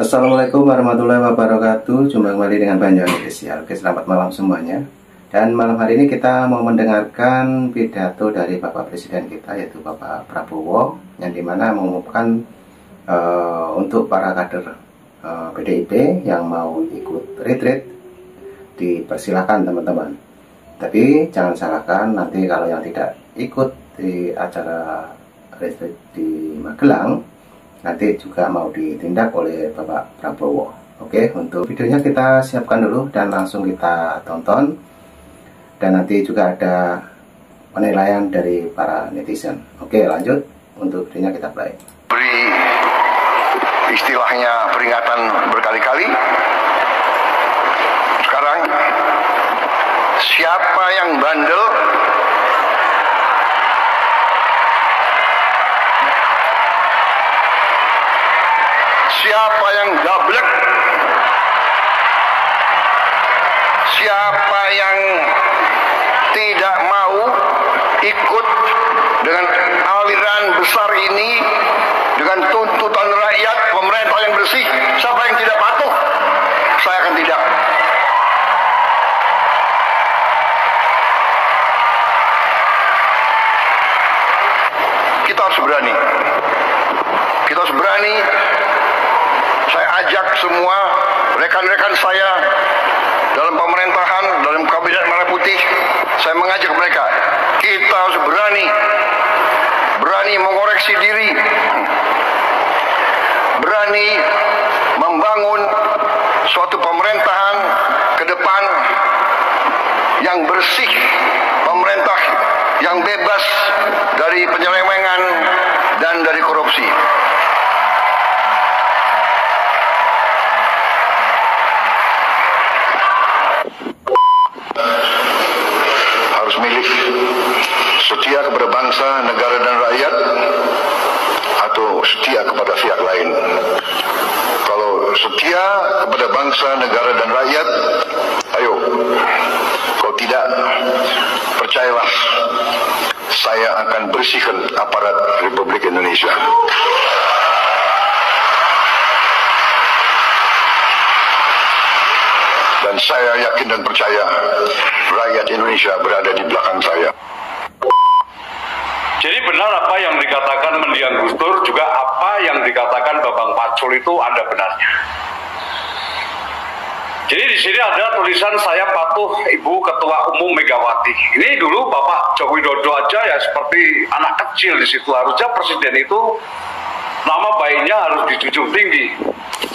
Assalamualaikum warahmatullahi wabarakatuh. Jumpa kembali dengan Banjar Official. Oke, selamat malam semuanya. Dan malam hari ini kita mau mendengarkan pidato dari Bapak Presiden kita, yaitu Bapak Prabowo, yang dimana mengumumkan untuk para kader PDIP yang mau ikut retreat, dipersilakan teman-teman. Tapi jangan salahkan, nanti kalau yang tidak ikut di acara retreat di Magelang, nanti juga mau ditindak oleh Bapak Prabowo. Oke, untuk videonya kita siapkan dulu dan langsung kita tonton. Dan nanti juga ada penilaian dari para netizen. Oke, lanjut. Untuk videonya kita play. Beri istilahnya peringatan berkali-kali. Sekarang siapa yang bandel, siapa yang gablek, siapa yang tidak mau ikut dengan aliran besar ini, dengan tuntutan rakyat, pemerintah yang bersih, siapa yang tidak patuh, saya akan tidak. Kita harus berani. Kita harus berani. Saya ajak semua rekan-rekan saya dalam pemerintahan, dalam kabinet Merah Putih, saya mengajak mereka, kita harus berani mengoreksi diri, berani membangun suatu pemerintahan ke depan yang bersih, pemerintah yang bebas dari penyelewengan dan dari korupsi. Milik setia kepada bangsa, negara dan rakyat, atau setia kepada pihak lain. Kalau setia kepada bangsa, negara dan rakyat, ayo. Kalau tidak, percayalah, saya akan bersihkan aparat Republik Indonesia. Dan saya yakin dan percaya rakyat Indonesia berada di belakang saya. Jadi benar apa yang dikatakan mendiang Gus Dur, juga apa yang dikatakan Bambang Pacul itu ada benarnya. Jadi di sini ada tulisan saya patuh Ibu Ketua Umum Megawati. Ini dulu Bapak Joko Widodo aja ya seperti anak kecil di situ. Harusnya presiden itu nama baiknya harus dijunjung tinggi.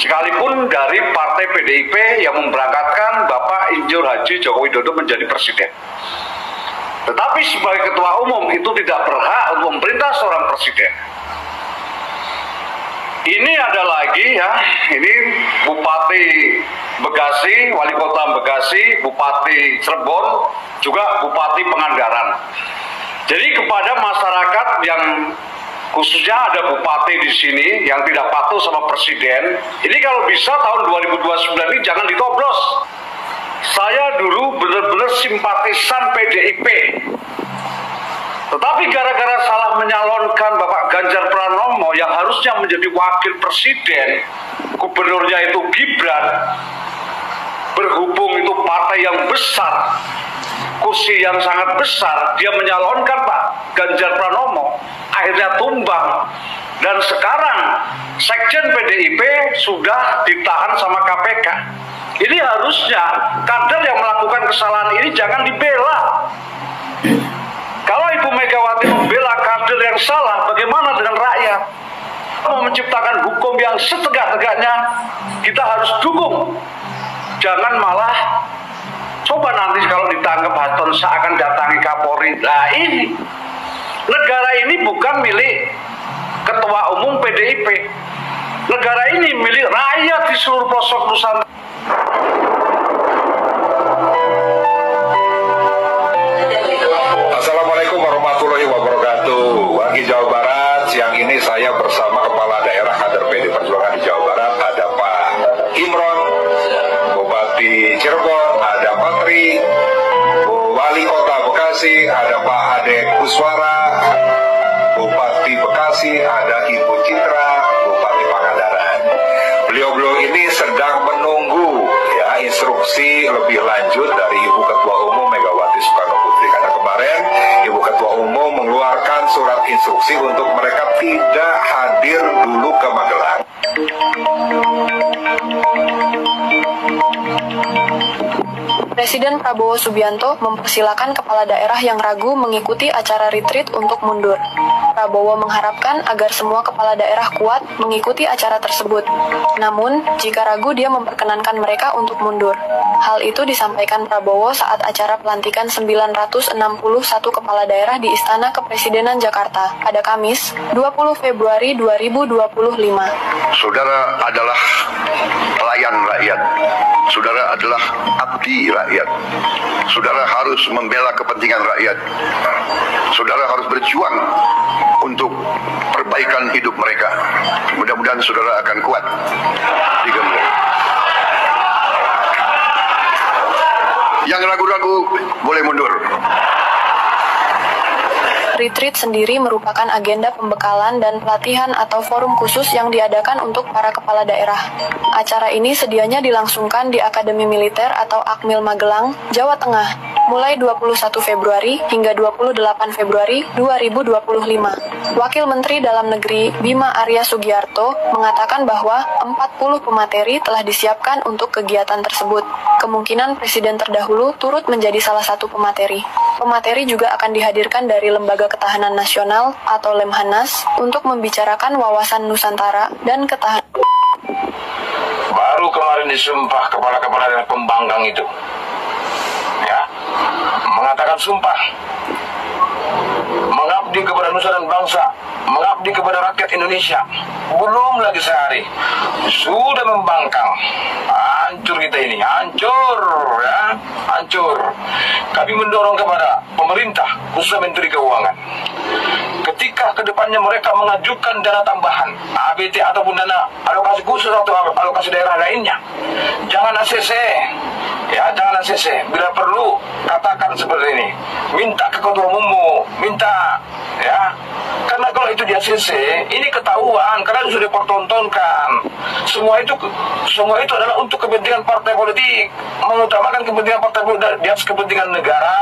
Sekalipun dari partai PDIP yang memberangkatkan Bapak Insinyur Haji Joko Widodo menjadi presiden. Tetapi sebagai ketua umum itu tidak berhak untuk memerintah seorang presiden. Ini ada lagi ya, ini Bupati Bekasi, Wali Kota Bekasi, Bupati Cirebon, juga Bupati Pangandaran. Jadi kepada masyarakat yang khususnya ada bupati di sini yang tidak patuh sama presiden, ini kalau bisa tahun 2029 ini jangan ditoblos. Saya dulu benar-benar simpatisan PDIP, tetapi gara-gara salah menyalonkan Bapak Ganjar Pranowo yang harusnya menjadi wakil presiden, gubernurnya itu Gibran, berhubung itu partai yang besar, kursi yang sangat besar, dia menyalonkan Pak Ganjar Pranowo, akhirnya tumbang. Dan sekarang Sekjen PDIP sudah ditahan sama KPK. Ini harusnya kader yang melakukan kesalahan ini jangan dibela. Kalau Ibu Megawati membela kader yang salah, bagaimana dengan rakyat? Mau menciptakan hukum yang setegak-tegaknya, kita harus dukung. Jangan malah coba nanti kalau ditangkap Haton seakan datangi Kapolri. Nah ini, negara ini bukan milik Ketua Umum PDIP. Negara ini milik rakyat di seluruh pelosok Nusantara. Assalamualaikum warahmatullahi wabarakatuh. Bagi Jawa Barat, siang ini saya bersama Kepala Daerah kader PD Perjuangan di Jawa Barat, ada Pak Imron, Bupati Cirebon, ada Pak Tri, Wali Kota Bekasi, ada Pak Ade Kuswara, Bupati Bekasi, ada Ibu Citra, Bupati Pangandaran. Beliau-beliau ini sedang menunggu ya instruksi lebih lanjut dari Ibu Ketua Umum Megawati Soekarno Putri. Karena kemarin Ibu Ketua Umum mengeluarkan surat instruksi untuk mereka tidak hadir dulu ke Magelang. Presiden Prabowo Subianto mempersilakan kepala daerah yang ragu mengikuti acara retreat untuk mundur. Prabowo mengharapkan agar semua kepala daerah kuat mengikuti acara tersebut. Namun, jika ragu dia memperkenankan mereka untuk mundur. Hal itu disampaikan Prabowo saat acara pelantikan 961 kepala daerah di Istana Kepresidenan Jakarta pada Kamis, 20 Februari 2025. Saudara adalah pelayan rakyat. Saudara adalah abdi rakyat. Saudara harus membela kepentingan rakyat. Saudara harus berjuang untuk perbaikan hidup mereka. Mudah-mudahan saudara akan kuat di Gembong. Yang ragu-ragu boleh mundur. Retreat sendiri merupakan agenda pembekalan dan pelatihan atau forum khusus yang diadakan untuk para kepala daerah. Acara ini sedianya dilangsungkan di Akademi Militer atau Akmil Magelang, Jawa Tengah, mulai 21 Februari hingga 28 Februari 2025. Wakil Menteri Dalam Negeri Bima Arya Sugiarto mengatakan bahwa 40 pemateri telah disiapkan untuk kegiatan tersebut. Kemungkinan Presiden terdahulu turut menjadi salah satu pemateri. Pemateri juga akan dihadirkan dari Lembaga Ketahanan Nasional atau Lemhanas untuk membicarakan wawasan Nusantara dan ketahanan. Baru kemarin disumpah kepala-kepala daerah pembangkang itu, ya, mengatakan sumpah mengabdi kepada nusa dan bangsa, mengabdi kepada rakyat Indonesia. Belum lagi sehari sudah membangkang. Hancur kita ini, hancur ya, hancur. Kami mendorong kepada pemerintah, khususnya Menteri Keuangan, ketika kedepannya mereka mengajukan dana tambahan, ABT ataupun dana alokasi khusus atau alokasi daerah lainnya, jangan ACC, ya, jangan ACC. Bila perlu katakan seperti ini, minta ke ketua umummu, minta, ya, karena kalau itu di ACC, ini ketahuan karena sudah dipertontonkan. Semua itu adalah untuk kepentingan partai politik, mengutamakan kepentingan partai politik di atas kepentingan negara.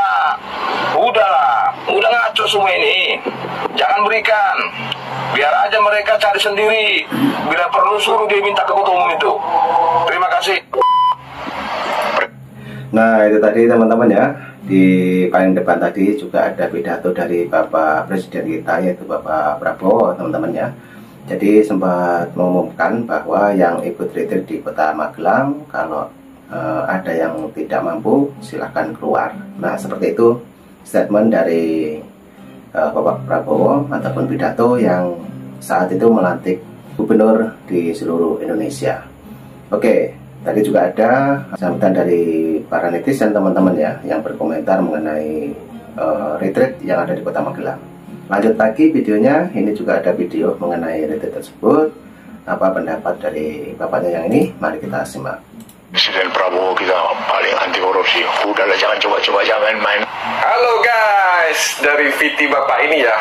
Udahlah, udah ngaco semua ini. Jangan berikan, biar aja mereka cari sendiri. Bila perlu suruh dia minta ke ketua umum itu. Terima kasih. Nah, itu tadi teman-teman ya. Di paling depan tadi juga ada pidato dari Bapak Presiden kita, yaitu Bapak Prabowo, teman-teman ya. Jadi sempat mengumumkan bahwa yang ikut retreat di Kota Magelang, kalau ada yang tidak mampu silahkan keluar. Nah, seperti itu statement dari Bapak Prabowo ataupun pidato yang saat itu melantik gubernur di seluruh Indonesia. Oke, tadi juga ada sambutan dari para netizen teman-teman ya, yang berkomentar mengenai retreat yang ada di Kota Magelang. Lanjut lagi videonya, ini juga ada video mengenai retreat tersebut. Apa pendapat dari bapaknya yang ini? Mari kita simak. Presiden Prabowo kita paling anti korupsi. Udahlah, jangan coba-coba, jangan main. Halo guys, dari VT Bapak ini ya,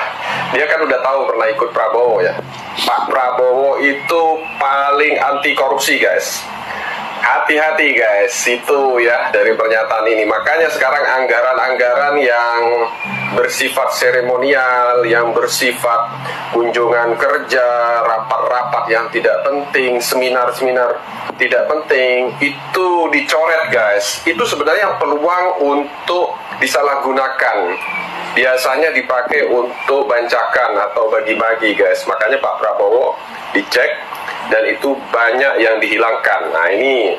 dia kan udah tahu pernah ikut Prabowo ya. Pak Prabowo itu paling anti korupsi guys. Hati-hati guys, itu ya dari pernyataan ini. Makanya sekarang anggaran-anggaran yang bersifat seremonial, yang bersifat kunjungan kerja, rapat-rapat yang tidak penting, seminar-seminar tidak penting, itu dicoret guys. Itu sebenarnya peluang untuk disalahgunakan. Biasanya dipakai untuk bancakan atau bagi-bagi guys. Makanya Pak Prabowo dicek, dan itu banyak yang dihilangkan. Nah ini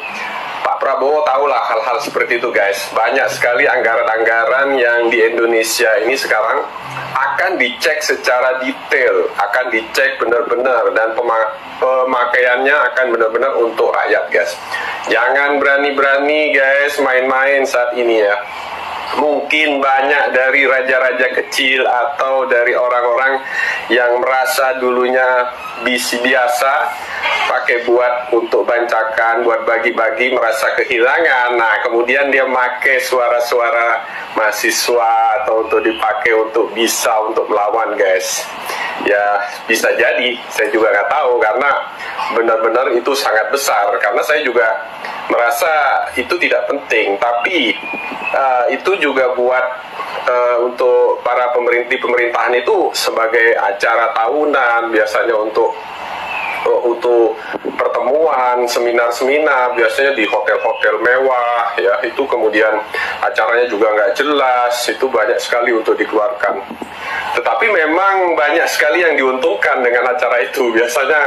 Pak Prabowo tahulah hal-hal seperti itu guys. Banyak sekali anggaran-anggaran yang di Indonesia ini sekarang akan dicek secara detail, akan dicek benar-benar, dan pemakaiannya akan benar-benar untuk rakyat guys. Jangan berani-berani guys main-main saat ini ya. Mungkin banyak dari raja-raja kecil atau dari orang-orang yang merasa dulunya biasa pakai buat untuk bancakan, buat bagi-bagi, merasa kehilangan. Nah, kemudian dia pakai suara-suara mahasiswa atau untuk dipakai untuk bisa untuk melawan, guys. Ya, bisa jadi, saya juga nggak tahu, karena benar-benar itu sangat besar. Karena saya juga merasa itu tidak penting, tapi itu juga buat untuk para pemerintahan itu sebagai acara tahunan, biasanya untuk pertemuan, seminar-seminar, biasanya di hotel-hotel mewah, ya, itu kemudian acaranya juga nggak jelas, itu banyak sekali untuk dikeluarkan. Tetapi memang banyak sekali yang diuntungkan dengan acara itu. Biasanya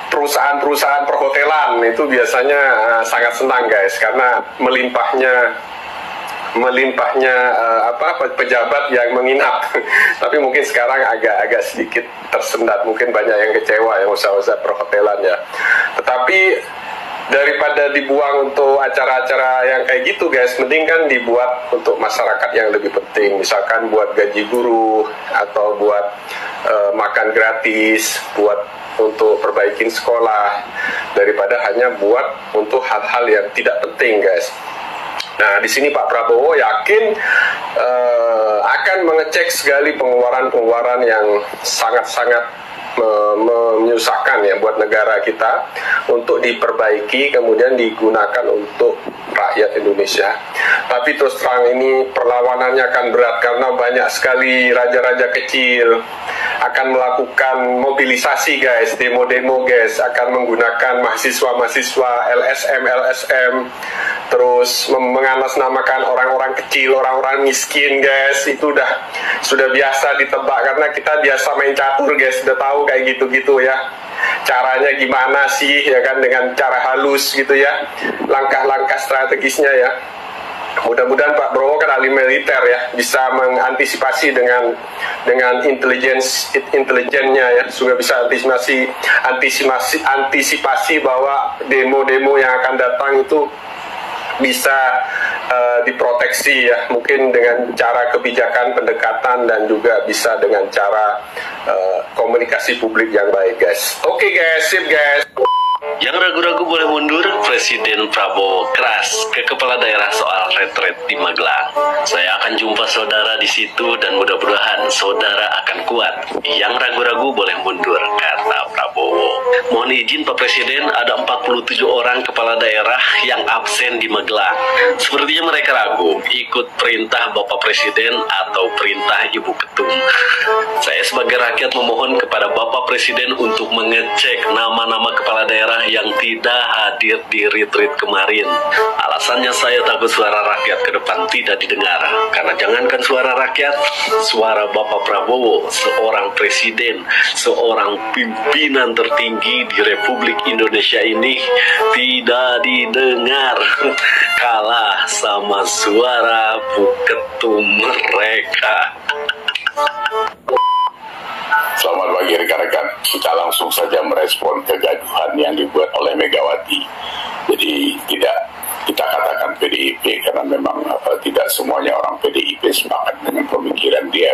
perusahaan-perusahaan perhotelan itu biasanya sangat senang, guys, karena melimpahnya pejabat yang menginap. Tapi mungkin sekarang agak sedikit tersendat, mungkin banyak yang kecewa yang usaha-usaha perhotelan, ya. Tetapi daripada dibuang untuk acara-acara yang kayak gitu, guys, mending kan dibuat untuk masyarakat yang lebih penting, misalkan buat gaji guru atau buat makan gratis, buat untuk perbaikin sekolah, daripada hanya buat untuk hal-hal yang tidak penting, guys. Nah, di sini Pak Prabowo yakin akan mengecek sekali pengeluaran-pengeluaran yang sangat-sangat menyusahkan, ya, buat negara kita untuk diperbaiki, kemudian digunakan untuk rakyat Indonesia. Tapi terus terang ini perlawanannya akan berat karena banyak sekali raja-raja kecil akan melakukan mobilisasi, guys, demo-demo, guys, akan menggunakan mahasiswa-mahasiswa LSM, terus mengatasnamakan orang-orang kecil, orang-orang miskin, guys. Itu sudah biasa ditebak karena kita biasa main catur, guys, sudah tahu kayak gitu-gitu, ya. Caranya gimana sih, ya kan, dengan cara halus gitu, ya, langkah-langkah strategisnya, ya. Mudah-mudahan Pak Prabowo kan ahli militer, ya, bisa mengantisipasi dengan intelijennya, ya, supaya bisa antisipasi bahwa demo-demo yang akan datang itu bisa diproteksi, ya, mungkin dengan cara kebijakan pendekatan dan juga bisa dengan cara komunikasi publik yang baik, guys. Oke, guys, sip, guys. Yang ragu-ragu boleh mundur. Presiden Prabowo keras ke kepala daerah soal retret di Magelang. Saya akan jumpa saudara di situ dan mudah-mudahan saudara akan kuat. Yang ragu-ragu boleh mundur, kata Prabowo. Mohon izin Pak Presiden, ada 47 orang kepala daerah yang absen di Magelang. Sepertinya mereka ragu ikut perintah Bapak Presiden atau perintah Ibu Ketum. Saya sebagai rakyat memohon kepada Bapak Presiden untuk mengecek nama-nama kepala daerah yang tidak hadir di retreat kemarin. Alasannya saya takut suara rakyat ke depan tidak didengar. Karena jangankan suara rakyat, suara Bapak Prabowo, seorang presiden, seorang pimpinan tertinggi di Republik Indonesia ini tidak didengar. Kalah sama suara Bu Ketum mereka. Selamat pagi rekan-rekan. Kita langsung saja merespon kegaduhan yang dibuat oleh Megawati. Jadi tidak kita katakan PDIP karena memang tidak semuanya orang PDIP sepakat dengan pemikiran dia.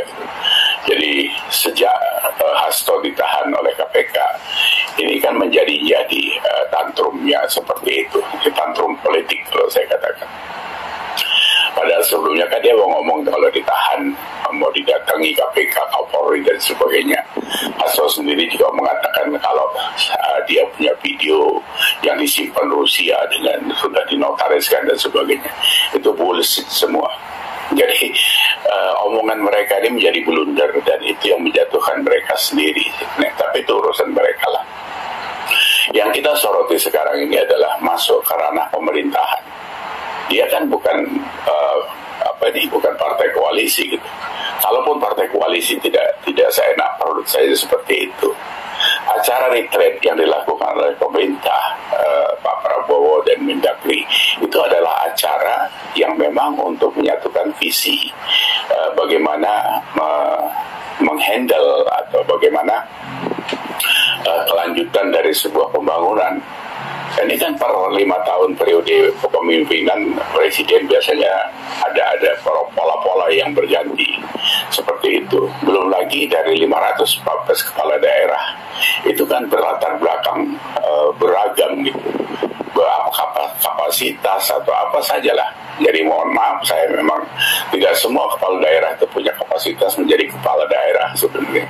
Jadi sejak Hasto ditahan oleh KPK, ini kan menjadi tantrumnya seperti itu, tantrum politik kalau saya katakan. Padahal sebelumnya kan dia mau ngomong kalau ditahan, mau didatangi KPK, Kapolri dan sebagainya. Hasto sendiri juga mengatakan kalau dia punya video yang disimpan Rusia dengan sudah dinotariskan dan sebagainya. Itu bullshit semua. Jadi omongan mereka ini menjadi blunder dan itu yang menjatuhkan mereka sendiri. Nah, tapi itu urusan mereka lah. Yang kita soroti sekarang ini adalah masuk ke ranah pemerintahan. Dia kan bukan bukan partai koalisi gitu. Kalaupun partai koalisi tidak seenak perut saya seperti itu. Acara retreat yang dilakukan oleh pemerintah Pak Prabowo dan Mendagri itu adalah acara yang memang untuk menyatukan visi bagaimana menghandle atau bagaimana kelanjutan dari sebuah pembangunan Dan ini kan per 5 tahun periode kepemimpinan presiden biasanya ada pola-pola yang berganti seperti itu. Belum lagi dari 514 kepala daerah itu kan berlatar belakang beragam gitu, kapasitas atau apa sajalah. Jadi mohon maaf, saya memang tidak semua kepala daerah itu punya kapasitas menjadi kepala daerah sebenarnya.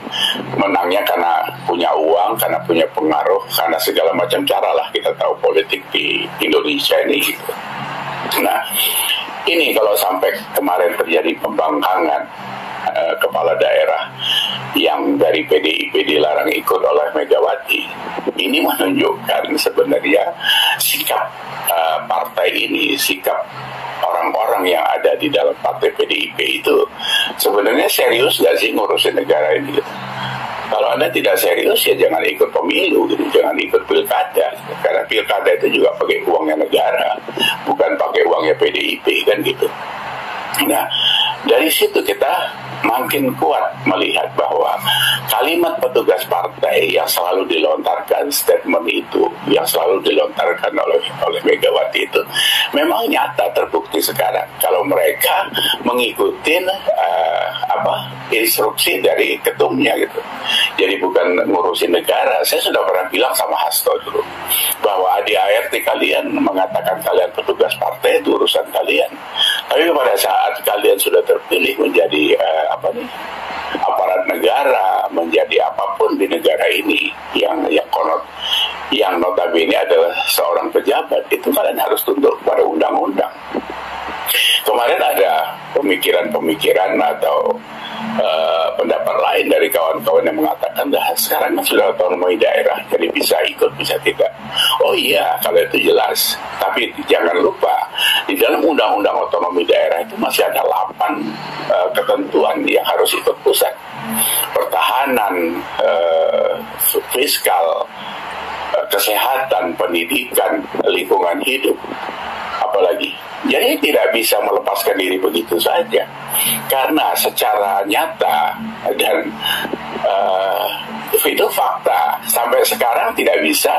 Menangnya karena punya uang, karena punya pengaruh, karena segala macam cara lah. Kita tahu politik di Indonesia ini gitu. Nah, ini kalau sampai kemarin terjadi pembangkangan kepala daerah yang dari PDIP dilarang ikut oleh Megawati, ini menunjukkan sebenarnya sikap partai ini, sikap orang-orang yang ada di dalam partai PDIP itu sebenarnya serius gak sih ngurusin negara ini gitu. Kalau Anda tidak serius ya jangan ikut pemilu gitu, jangan ikut pilkada gitu. Karena pilkada itu juga pakai uangnya negara, bukan pakai uangnya PDIP kan gitu. Nah, dari situ kita makin kuat melihat bahwa kalimat petugas partai yang selalu dilontarkan, statement itu yang selalu dilontarkan oleh Megawati itu memang nyata terbukti sekarang kalau mereka mengikuti instruksi dari ketumnya gitu. Jadi bukan ngurusin negara. Saya sudah pernah bilang sama Hasto dulu bahwa di ART kalian mengatakan kalian petugas partai itu urusan kalian. Tapi pada saat kalian sudah terpilih menjadi aparat negara, menjadi apapun di negara ini yang notabene adalah seorang pejabat, itu kalian harus tunduk pada undang-undang. Kemarin ada pemikiran atau pendapat lain dari kawan-kawan yang mengatakan sekarang kan sudah otonomi daerah, jadi bisa ikut bisa tidak. Oh iya, kalau itu jelas. Tapi jangan lupa di dalam undang-undang otonomi daerah itu masih ada 8 ketentuan yang harus ikut pusat. Pertahanan, fiskal, kesehatan, pendidikan, lingkungan hidup, apalagi. Jadi tidak bisa melepaskan diri begitu saja, karena secara nyata dan itu fakta sampai sekarang tidak bisa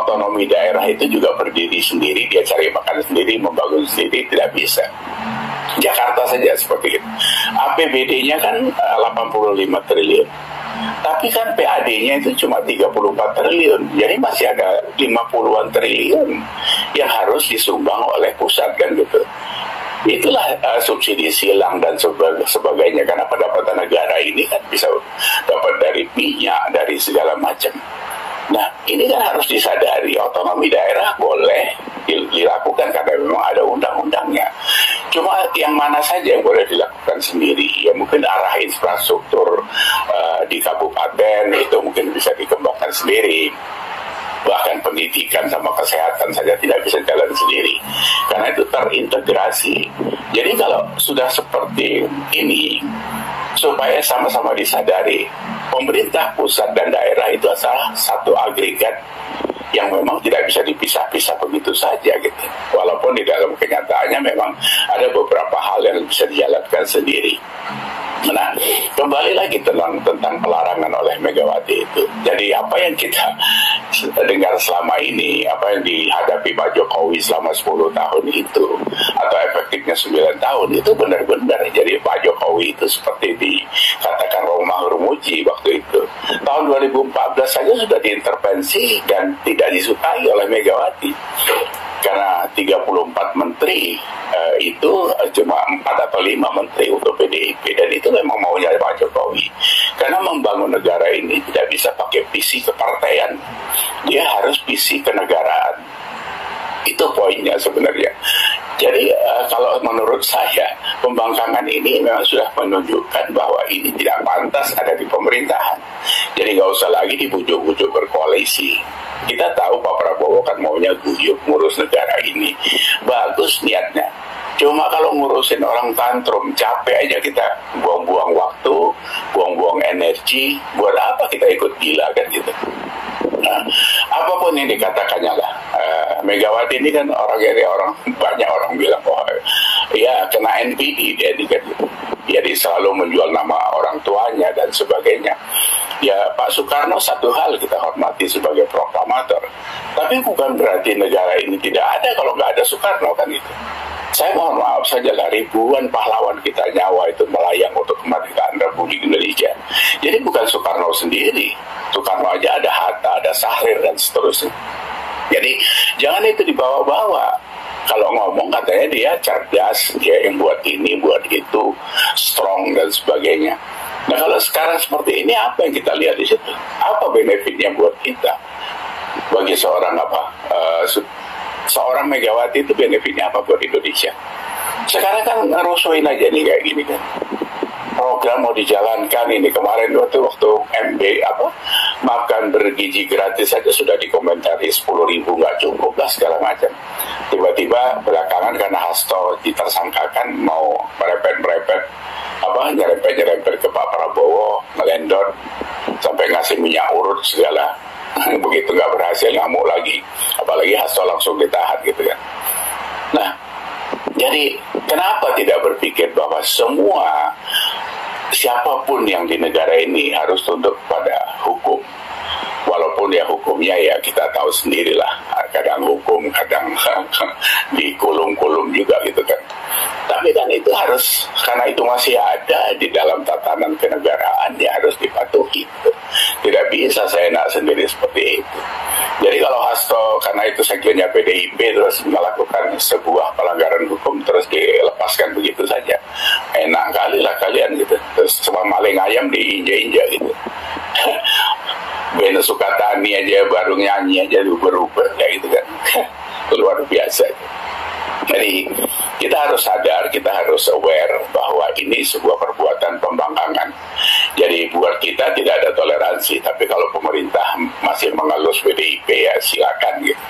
otonomi daerah itu juga berdiri sendiri, dia cari makan sendiri, membangun sendiri, tidak bisa. Jakarta saja seperti itu. APBD-nya kan 85 triliun. Tapi kan PAD-nya itu cuma 34 triliun. Jadi masih ada 50-an triliun yang harus disumbang oleh pusat kan gitu. Itulah subsidi silang dan sebagainya, karena pendapatan negara ini kan bisa dapat dari minyak, dari segala macam. Nah, ini kan harus disadari, otonomi daerah boleh dilakukan karena memang ada undang-undangnya. Cuma yang mana saja yang boleh dilakukan sendiri, ya mungkin arah infrastruktur di kabupaten itu mungkin bisa dikembangkan sendiri. Bahkan pendidikan sama kesehatan saja tidak bisa jalan sendiri, karena itu terintegrasi. Jadi kalau sudah seperti ini, supaya sama-sama disadari, pemerintah pusat dan daerah itu adalah satu agregat yang memang tidak bisa dipisah-pisah begitu saja gitu. Walaupun di dalam kenyataannya memang ada beberapa hal yang bisa dijalankan sendiri. Nah, kembali lagi tentang pelarangan oleh Megawati itu. Jadi apa yang kita dengar selama ini, apa yang dihadapi Pak Jokowi selama 10 tahun itu, atau efektifnya 9 tahun, itu benar-benar. Jadi Pak Jokowi itu seperti dikatakan Romah Rumuji waktu itu. Tahun 2014 saja sudah diintervensi dan tidak disukai oleh Megawati. Karena 34 menteri itu cuma 4 atau 5 menteri untuk PDIP, dan itu memang maunya Pak Jokowi. Karena membangun negara ini tidak bisa pakai visi kepartaian, dia harus visi kenegaraan. Itu poinnya sebenarnya. Jadi kalau menurut saya, pembangkangan ini memang sudah menunjukkan bahwa ini tidak pantas ada di pemerintahan. Jadi nggak usah lagi dibujuk-bujuk berkoalisi. Kita tahu Pak Prabowo kan maunya guyup ngurus negara ini. Bagus niatnya. Cuma kalau ngurusin orang tantrum, capek aja kita, buang-buang waktu, buang-buang energi. Buat apa kita ikut gila kan gitu. Nah, apapun yang dikatakannya lah, Megawati ini kan banyak orang bilang bahwa ya kena NPD dia kan. Jadi selalu menjual nama orang tuanya dan sebagainya. Ya Pak Soekarno satu hal kita hormati sebagai proklamator, tapi bukan berarti negara ini tidak ada kalau nggak ada Soekarno kan itu. Saya mohon maaf saja lah, ribuan pahlawan kita nyawa itu melayang untuk kemerdekaan Republik Indonesia. Jadi bukan Soekarno sendiri, Soekarno aja ada Hatta, ada Sahrir dan seterusnya. Jadi jangan itu dibawa-bawa. Kalau ngomong katanya dia cerdas, dia yang buat ini, buat itu, strong dan sebagainya. Nah kalau sekarang seperti ini apa yang kita lihat di situ? Apa benefitnya buat kita? Bagi seorang seorang Megawati itu benefitnya apa buat Indonesia? Sekarang kan ngerusuin aja nih kayak gini kan. Program mau dijalankan ini kemarin waktu MB makan bergizi gratis saja sudah dikomentari 10.000 nggak cukup lah segala macam. Tiba-tiba belakangan karena Hasto ditersangkakan mau merepet nyerempet ke Pak Prabowo, ngelendor sampai ngasih minyak urut segala. Begitu nggak berhasil ngamuk lagi, apalagi Hasto langsung ditahan gitu kan. Nah, jadi kenapa tidak berpikir bahwa siapapun yang di negara ini harus tunduk pada hukum, walaupun ya hukumnya ya kita tahu sendirilah, kadang hukum kadang dikulum-kulum juga gitu kan. Tapi kan itu harus, karena itu masih ada di dalam tatanan kenegaraan, ya harus dipatuhi. Tidak bisa seenak sendiri seperti itu. Jadi kalau Hasto karena itu sekjennya PDIP terus melakukan sebuah pelanggaran hukum terus dilepaskan begitu saja, enak kali lah kalian gitu. Terus semua maling ayam diinjak-injak gitu. Ben Sukatani aja baru nyanyi aja berubah kayak gitu kan. Luar biasa. Jadi kita harus sadar, kita harus aware bahwa ini sebuah perbuatan pembangkangan. Jadi buat kita tidak ada toleransi, tapi kalau pemerintah masih mengelus PDIP ya silakan gitu.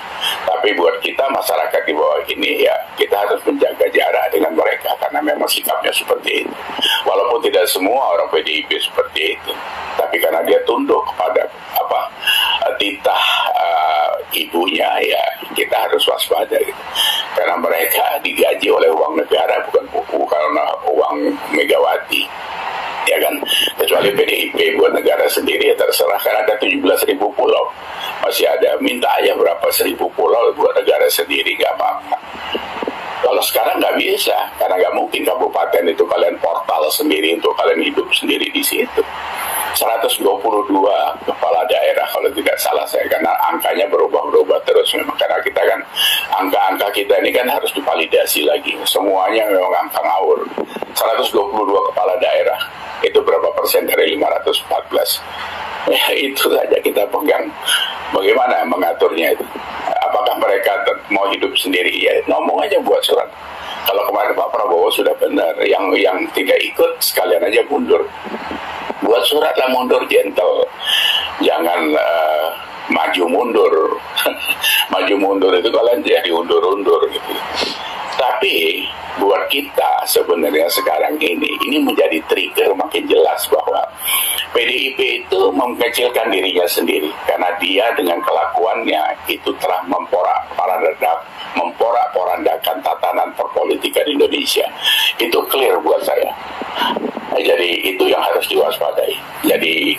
Tapi buat kita masyarakat di bawah ini ya kita harus menjaga jarak dengan mereka karena memang sikapnya seperti itu. Walaupun tidak semua orang PDIP seperti itu, tapi karena dia tunduk kepada titah ibunya ya kita harus waspada gitu. Karena mereka digaji oleh uang negara bukan uang Megawati. Ya kan, kecuali PDIP buat negara sendiri ya terserah, kan ada 17.000 pulau, masih ada minta aja berapa 1.000 pulau buat negara sendiri gak apa-apa. Kalau sekarang nggak bisa, karena nggak mungkin kabupaten itu kalian portal sendiri untuk kalian hidup sendiri di situ. 122 kepala daerah kalau tidak salah saya, karena angkanya berubah-ubah terus memang, karena kita kan angka-angka kita ini kan harus divalidasi lagi, semuanya memang angka ngawur. 122 kepala daerah itu berapa persen dari 514? Ya itu saja kita pegang. Bagaimana mengaturnya itu? Apakah mereka mau hidup sendiri? Ya ngomong aja buat surat. Kalau kemarin Pak Prabowo sudah benar, yang tidak ikut sekalian aja mundur. Buat surat lah mundur, gentle. Jangan maju mundur. Maju mundur itu kalian jadi undur-undur gitu. Tapi buat kita sebenarnya sekarang ini menjadi trigger makin jelas bahwa PDIP itu mengkecilkan dirinya sendiri karena dia dengan kelakuannya itu telah memporak-porandakan tatanan perpolitikan Indonesia. Itu clear buat saya. Jadi itu yang harus diwaspadai. Jadi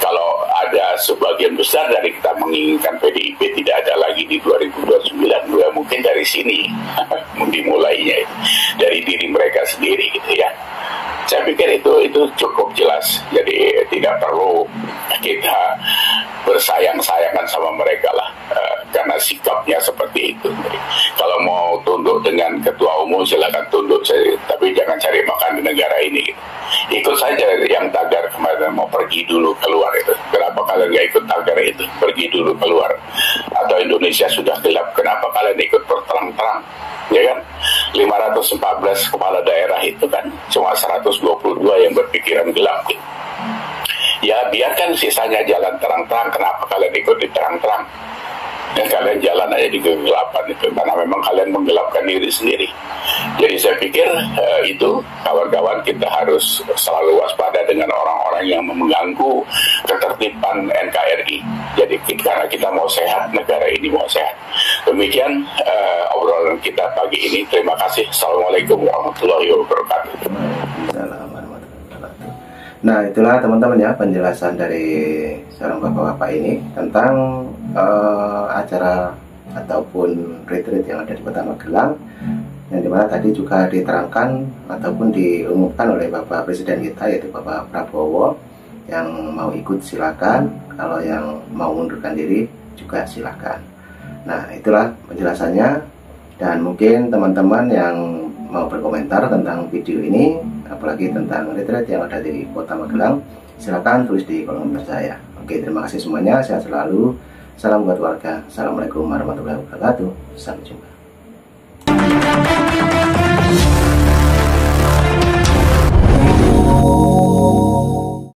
kalau ada sebagian besar dari kita menginginkan PDIP tidak ada lagi di 2029, ya mungkin dari sini dimulainya dari diri mereka sendiri gitu ya. Saya pikir itu cukup jelas. Jadi tidak perlu kita bersayang-sayangan sama mereka lah, karena sikapnya seperti itu. Kalau mau tunduk dengan ketua umum silakan tunduk saja, tapi jangan cari makan di negara ini. Ikut saja yang tagar kemarin mau pergi dulu keluar itu. Kenapa kalian nggak ikut tagar itu? Pergi dulu keluar. Atau Indonesia sudah gelap, kenapa kalian ikut berterang-terang? Ya kan? 514 kepala daerah itu kan cuma 122 yang berpikiran gelap gitu. Ya biarkan sisanya jalan terang-terang, kenapa kalian ikut di terang-terang? dan kalian jalan aja di kegelapan itu, karena memang kalian menggelapkan diri sendiri. Jadi saya pikir itu kawan-kawan, kita harus selalu waspada dengan orang-orang yang mengganggu ketertiban NKRI. Jadi karena kita mau sehat, negara ini mau sehat. Demikian obrolan kita pagi ini. Terima kasih. Assalamualaikum warahmatullahi wabarakatuh. Nah, itulah teman-teman ya penjelasan dari seorang bapak-bapak ini tentang acara ataupun retreat yang ada di Kota Magelang, yang dimana tadi juga diterangkan ataupun diumumkan oleh Bapak Presiden kita, yaitu Bapak Prabowo. Yang mau ikut silakan, kalau yang mau mundurkan diri juga silakan. Nah, itulah penjelasannya, dan mungkin teman-teman yang mau berkomentar tentang video ini, apalagi tentang retreat yang ada di Kota Magelang, silakan tulis di kolom komentar saya. Oke, terima kasih semuanya, sehat selalu, salam buat warga, assalamualaikum warahmatullahi wabarakatuh, sampai jumpa.